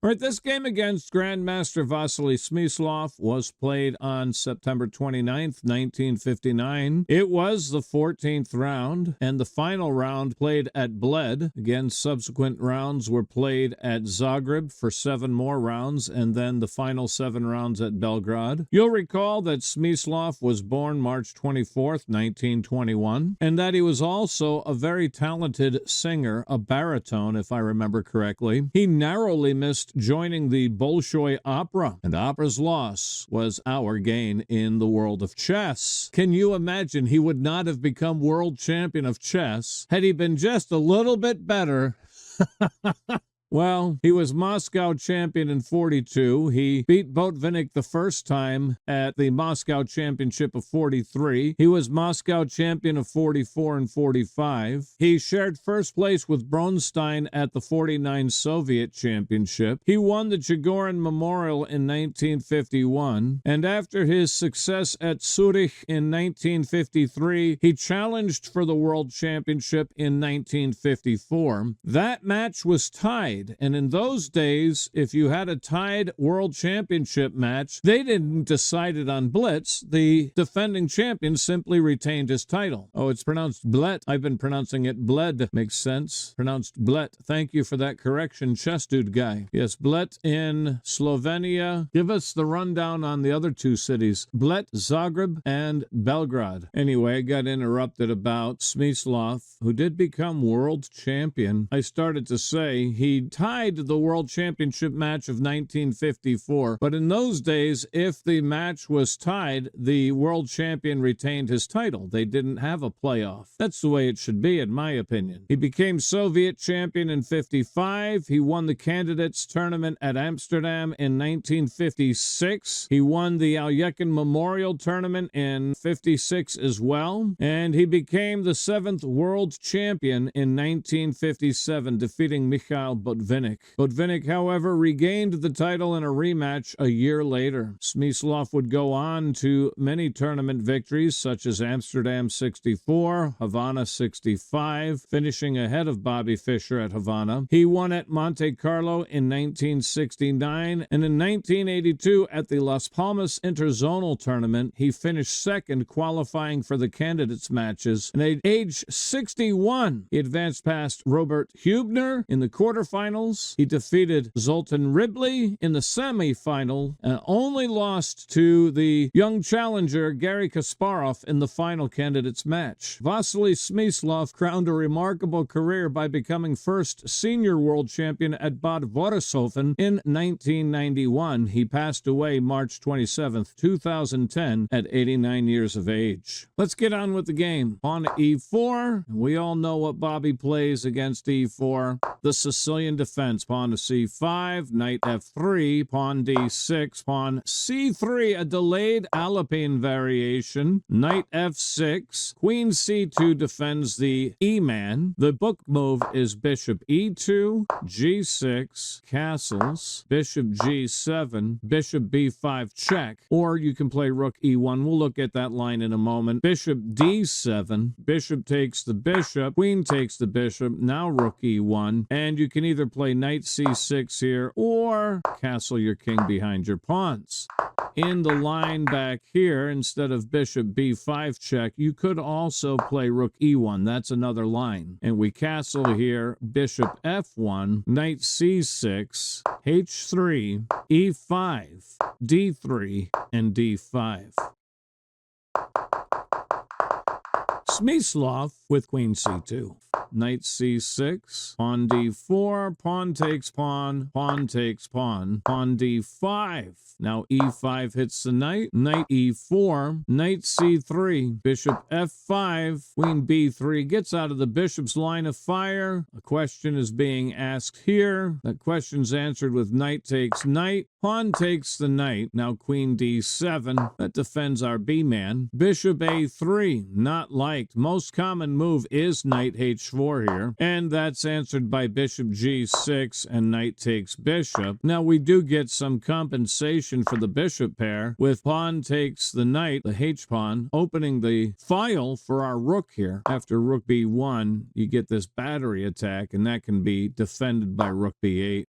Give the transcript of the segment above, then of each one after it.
All right, this game against Grandmaster Vasily Smyslov was played on September 29th, 1959. It was the 14th round, and the final round played at Bled. Again, subsequent rounds were played at Zagreb for 7 more rounds, and then the final 7 rounds at Belgrade. You'll recall that Smyslov was born March 24th, 1921, and that he was also a very talented singer, a baritone, if I remember correctly. He narrowly missed joining the Bolshoi Opera, and opera's loss was our gain in the world of chess. Can you imagine he would not have become world champion of chess had he been just a little bit better? Well, he was Moscow champion in 42. He beat Botvinnik the first time at the Moscow Championship of 43. He was Moscow champion of 44 and 45. He shared first place with Bronstein at the 49 Soviet Championship. He won the Chigorin Memorial in 1951. And after his success at Zurich in 1953, he challenged for the World Championship in 1954. That match was tied. And in those days, if you had a tied world championship match, they didn't decide it on blitz. The defending champion simply retained his title. Oh, it's pronounced Bled. I've been pronouncing it Bled. Makes sense. Pronounced Bled. Thank you for that correction, chess dude guy. Yes, Bled in Slovenia. Give us the rundown on the other 2 cities, Bled-Zagreb and Belgrade. Anyway, I got interrupted about Smyslov, who did become world champion. I started to say he tied the World Championship match of 1954, but in those days, if the match was tied, the world champion retained his title. They didn't have a playoff. That's the way it should be, in my opinion. He became Soviet champion in 55. He won the candidates tournament at Amsterdam in 1956. He won the Alyekin Memorial Tournament in 56 as well, and he became the 7th world champion in 1957, defeating Mikhail Botvinnik. Botvinnik, however, regained the title in a rematch a year later. Smyslov would go on to many tournament victories, such as Amsterdam 64, Havana 65, finishing ahead of Bobby Fischer at Havana. He won at Monte Carlo in 1969, and in 1982 at the Las Palmas Interzonal Tournament, he finished 2nd, qualifying for the candidates matches. And at age 61, he advanced past Robert Hubner in the quarterfinals. He defeated Zoltan Ribley in the semifinal and only lost to the young challenger Garry Kasparov in the final candidates match. Vasily Smyslov crowned a remarkable career by becoming first senior world champion at Bad Wörishofen in 1991. He passed away March 27, 2010 at 89 years of age. Let's get on with the game. On e4, we all know what Bobby plays against e4. The Sicilian defense, pawn to c5, knight f3, pawn d6, pawn c3, a delayed Alpine variation, knight f6, queen c2 defends the e-man. The book move is bishop e2, g6, castles, bishop g7, bishop b5 check, or you can play rook e1. We'll look at that line in a moment. Bishop d7, bishop takes the bishop, queen takes the bishop, now rook e1, and you can either play knight c6 here or castle your king behind your pawns. In the line back here, instead of bishop b5 check, you could also play rook e1. That's another line. And we castle here, bishop f1, knight c6, h3, e5, d3, and d5. Smyslov with queen c2. Knight c6, pawn d4, pawn takes pawn, pawn takes pawn, pawn d5. Now e5 hits the knight, knight e4, knight c3, bishop f5, queen b3 gets out of the bishop's line of fire. A question is being asked here. That question's answered with knight takes knight, pawn takes the knight. Now queen d7, that defends our b-man. Bishop a3, not liked. Most common move is knight h4 here, and that's answered by bishop g6 and knight takes bishop. Now we do get some compensation for the bishop pair with pawn takes the knight, the h-pawn, opening the file for our rook here. After rook b1, you get this battery attack, and that can be defended by rook b8.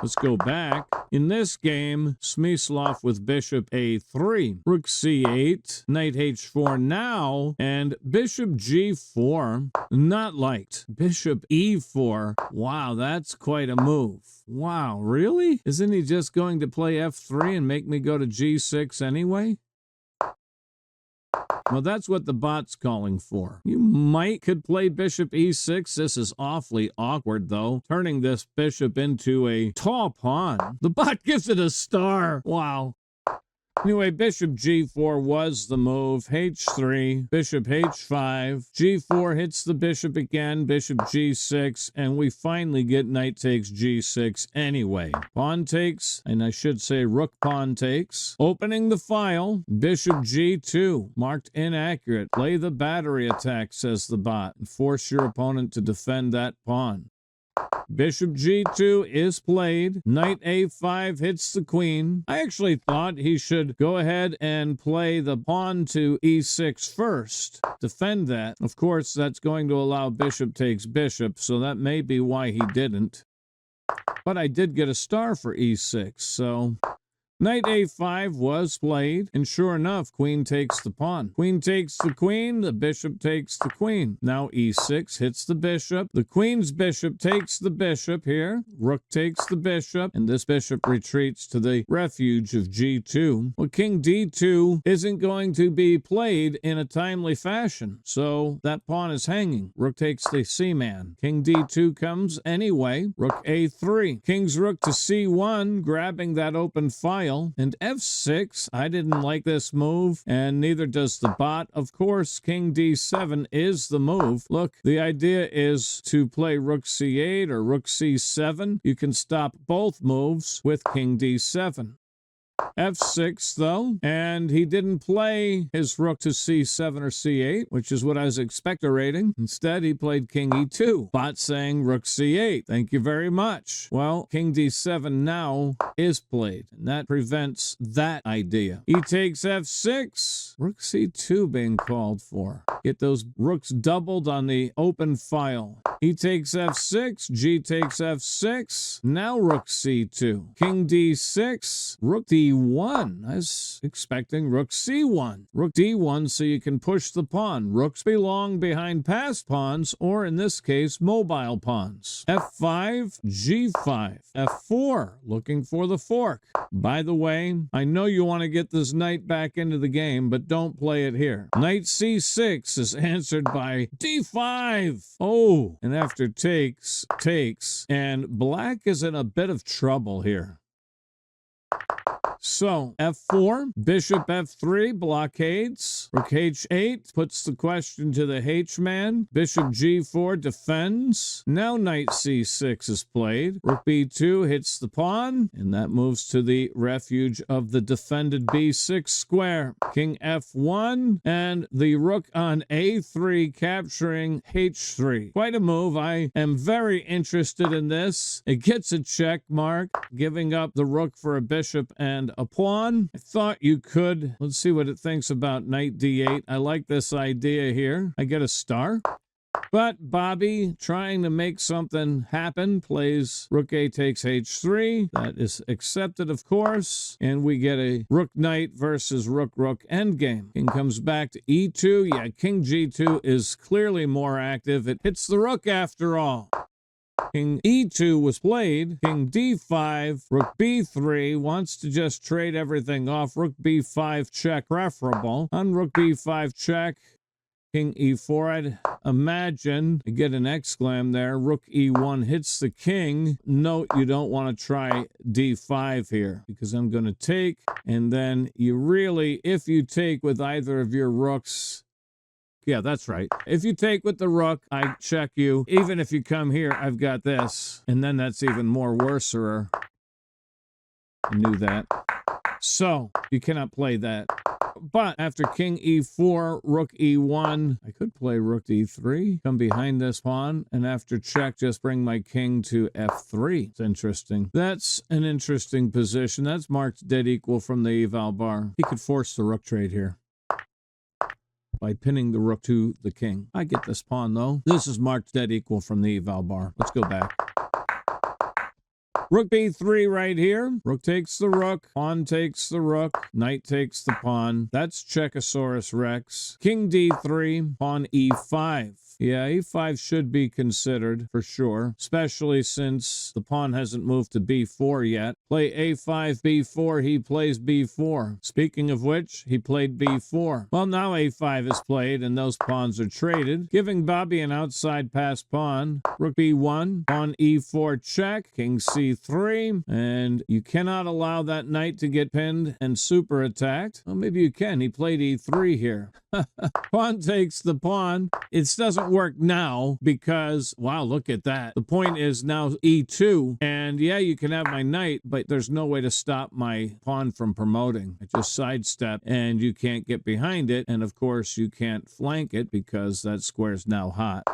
Let's go back. In this game, Smyslov with bishop a3, rook c8, knight h4 now, and bishop g4, not liked. Bishop e4, wow, that's quite a move. Wow, really? Isn't he just going to play f3 and make me go to g6 anyway? Well, that's what the bot's calling for. You could play bishop e6. This is awfully awkward, though, turning this bishop into a tall pawn. The bot gives it a star. Wow. Anyway, bishop g4 was the move. h3, bishop h5, g4 hits the bishop again, bishop g6, and we finally get knight takes g6 anyway. Pawn takes, and I should say rook pawn takes. Opening the file, bishop g2, marked inaccurate. Play the battery attack, says the bot, and force your opponent to defend that pawn. Bishop g2 is played. Knight a5 hits the queen. I actually thought he should go ahead and play the pawn to e6 first. Defend that. Of course, that's going to allow bishop takes bishop, so that may be why he didn't. But I did get a star for e6, so... Knight a5 was played, and sure enough, queen takes the pawn. Queen takes the queen, the bishop takes the queen. Now e6 hits the bishop. The queen's bishop takes the bishop here. Rook takes the bishop, and this bishop retreats to the refuge of g2. Well, king d2 isn't going to be played in a timely fashion, so that pawn is hanging. Rook takes the c-man. King d2 comes anyway. Rook a3. King's rook to c1, grabbing that open file. And f6, I didn't like this move, and neither does the bot. Of course, king d7 is the move. Look, the idea is to play rook c8 or rook c7. You can stop both moves with king d7. f6 though, and he didn't play his rook to c7 or c8, which is what I was expecting. Instead, he played king e2. Bot saying rook c8. Thank you very much. Well, king d7 now is played, and that prevents that idea. He takes f6. Rook c2 being called for. Get those rooks doubled on the open file. He takes f6. G takes f6. Now rook c2. King d6. Rook d1. I was expecting rook c1. Rook d1 so you can push the pawn. Rooks belong behind passed pawns, or in this case, mobile pawns. f5, g5, f4, looking for the fork. By the way, I know you want to get this knight back into the game, but don't play it here. Knight c6 is answered by d5. Oh, and after takes, and black is in a bit of trouble here. So, f4, bishop f3 blockades. Rook h8 puts the question to the h-man. Bishop g4 defends. Now knight c6 is played. Rook b2 hits the pawn, and that moves to the refuge of the defended b6 square. King f1, and the rook on a3 capturing h3. Quite a move. I am very interested in this. It gets a check mark, giving up the rook for a bishop and a pawn. I thought you could. Let's see what it thinks about knight d8. I like this idea here. I get a star. But Bobby, trying to make something happen, plays rook a takes h3. That is accepted, of course. And we get a rook knight versus rook endgame. King comes back to e2. Yeah, king g2 is clearly more active. It hits the rook after all. King e2 was played. King d5, rook b3, wants to just trade everything off. Rook b5 check preferable. On rook b5 check, king e4, I'd imagine, you get an exclam there. Rook e1 hits the king. Note you don't want to try d5 here, because I'm going to take, and then you really, if you take with either of your rooks, yeah, that's right. If you take with the rook, I check you. Even if you come here, I've got this. And then that's even more worser. I knew that. So, you cannot play that. But after king e4, rook e1, I could play rook e3, come behind this pawn, and after check, just bring my king to f3. It's interesting. That's an interesting position. That's marked dead equal from the eval bar. He could force the rook trade here by pinning the rook to the king. I get this pawn, though. This is marked dead equal from the eval bar. Let's go back. Rook b3 right here. Rook takes the rook. Pawn takes the rook. Knight takes the pawn. That's Checosaurus Rex. King d3. Pawn e5. Yeah, e5 should be considered for sure, especially since the pawn hasn't moved to b4 yet. Play a5, b4, he plays b4. Speaking of which, he played b4. Well, now a5 is played and those pawns are traded, giving Bobby an outside pass pawn. Rook b1, pawn e4 check, king c3, and you cannot allow that knight to get pinned and super attacked. Well, maybe you can. He played e3 here. Pawn takes the pawn. It doesn't work now because, wow, look at that. The point is now e2, and yeah, you can have my knight, but there's no way to stop my pawn from promoting. I just sidestep, and you can't get behind it, and of course you can't flank it because that square's now hot.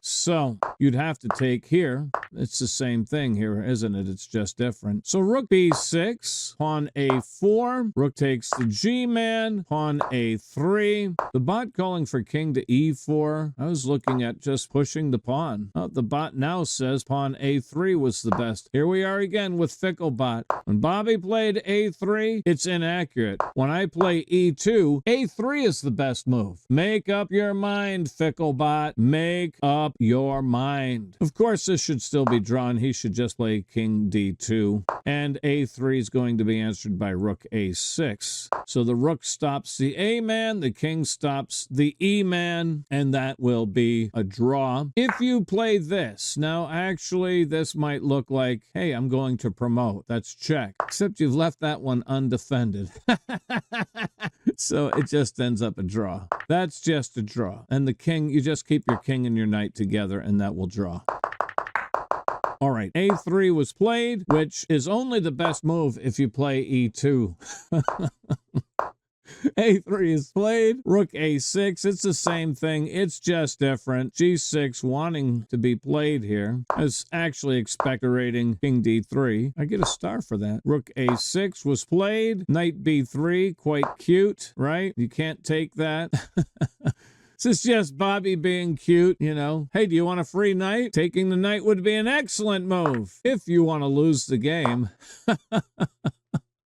So you'd have to take here. It's the same thing here, isn't it? It's just different. So rook b6, pawn a4, rook takes the g-man, pawn a3. The bot calling for king to e4. I was looking at just pushing the pawn. Oh, the bot now says pawn a3 was the best. Here we are again with Ficklebot. When Bobby played a3, it's inaccurate. When I play e2, a3 is the best move. Make up your mind, Ficklebot. Make up your mind. Of course, this should still be drawn. He should just play king d2. And a3 is going to be answered by rook a6. So the rook stops the a-man, the king stops the e-man, and that will be a draw. If you play this, now actually this might look like, hey, I'm going to promote. That's check. Except you've left that one undefended. So it just ends up a draw. That's just a draw. And the king, you just keep your king and your knight together and that will draw. All right, a3 was played, which is only the best move if you play e2. a3 is played, rook a6, it's the same thing, it's just different. g6 wanting to be played here. I was actually expectorating king d3. I get a star for that. Rook a6 was played, knight b3, quite cute, right? You can't take that. This is just Bobby being cute, you know. Hey, do you want a free knight? Taking the knight would be an excellent move if you want to lose the game.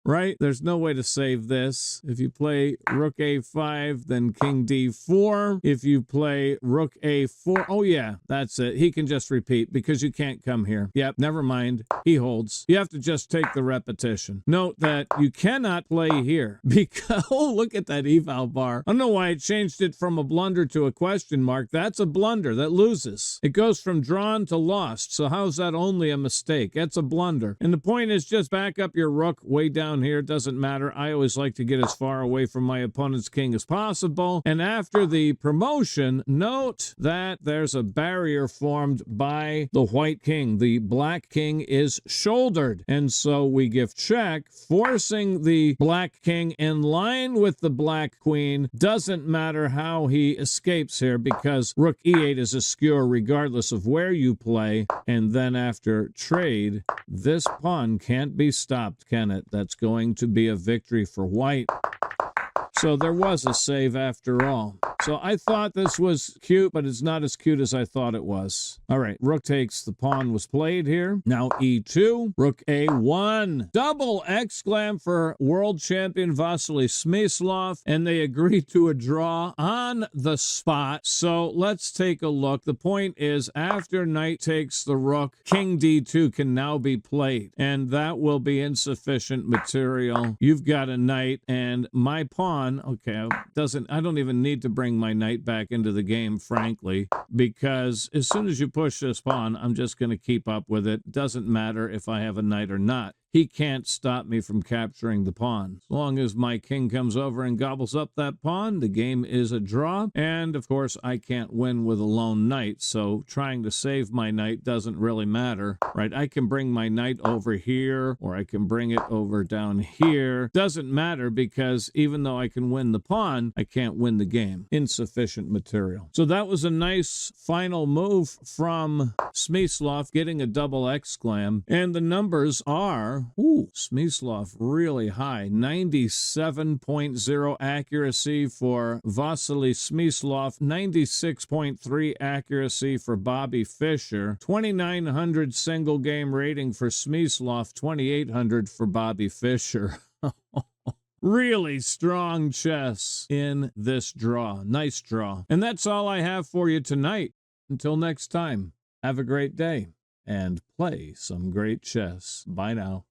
Right? There's no way to save this. If you play rook a5, then king d4. If you play rook a4, oh yeah, that's it. He can just repeat because you can't come here. Yep, never mind. He holds. You have to just take the repetition. Note that you cannot play here because, oh, look at that eval bar. I don't know why it changed it from a blunder to a question mark. That's a blunder. That loses. It goes from drawn to lost. So how's that only a mistake? That's a blunder. And the point is just back up your rook way down here. It doesn't matter. I always like to get as far away from my opponent's king as possible. And after the promotion, note that there's a barrier formed by the white king. The black king is shouldered. And so we give check, forcing the black king in line with the black queen. Doesn't matter how he escapes here because rook e8 is a skewer regardless of where you play. And then after trade, this pawn can't be stopped, can it? That's going to be a victory for white. So there was a save after all. So I thought this was cute, but it's not as cute as I thought it was. All right, rook takes the pawn was played here. Now e2, rook a1. Double exclam for world champion Vasily Smyslov, and they agreed to a draw on the spot. So let's take a look. The point is after knight takes the rook, king d2 can now be played, and that will be insufficient material. You've got a knight, and my pawn, okay, I don't even need to bring my knight back into the game, frankly, because as soon as you push this pawn, I'm just going to keep up with it. Doesn't matter if I have a knight or not. He can't stop me from capturing the pawn. As long as my king comes over and gobbles up that pawn, the game is a draw. And, of course, I can't win with a lone knight, so trying to save my knight doesn't really matter, right? I can bring my knight over here, or I can bring it over down here. Doesn't matter because even though I can win the pawn, I can't win the game. Insufficient material. So that was a nice final move from Smyslov, getting a double exclam. And the numbers are there. Ooh, Smyslov really high. 97.0 accuracy for Vasily Smyslov. 96.3 accuracy for Bobby Fischer. 2,900 single game rating for Smyslov. 2,800 for Bobby Fischer. Really strong chess in this draw. Nice draw. And that's all I have for you tonight. Until next time, have a great day and play some great chess. Bye now.